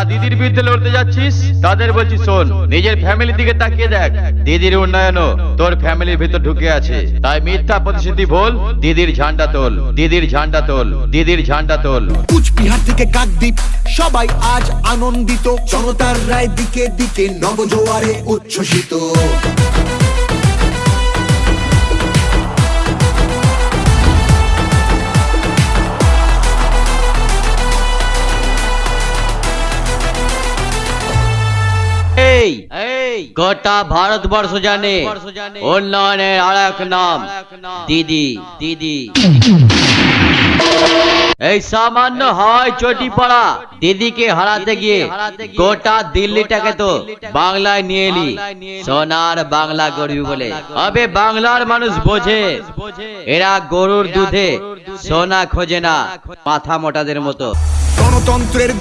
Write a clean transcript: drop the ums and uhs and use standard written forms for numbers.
দিদির বিরুদ্ধে লড়তে যাচ্ছিস তাদের বলছি শোন, নিজের ফ্যামিলির দিকে তাকিয়ে দেখ। দিদির উন্নয়নও তোর ফ্যামিলির ভিতর ঢুকে আছে, তাই মিথ্যা প্রতিশ্রুতি বল, দিদির ঝান্ডা তোল, দিদির ঝান্ডা তোল, দিদির ঝান্ডা তোল। কুচবিহার থেকে কাকদ্বীপ সবাই আজ আনন্দিত, জনতার রায় দিকে দিকে নবজোয়ারে উচ্ছ্বসিত। গোটা ভারতবর্ষ জানে উন্নয়নের আর এক নাম দিদি। দিদি এই সামান্য হয় চটি পড়া দিদিকে হারাতে গিয়ে গোটা দিল্লিটাকে তো বাংলায় নিয়ে এলি, সোনার বাংলা গড়বি বলে। আবে বাংলার মানুষ বোঝে এরা গরুর দুধে সোনা খোঁজে না, মাথা মোটাদের মতো। গণতন্ত্রের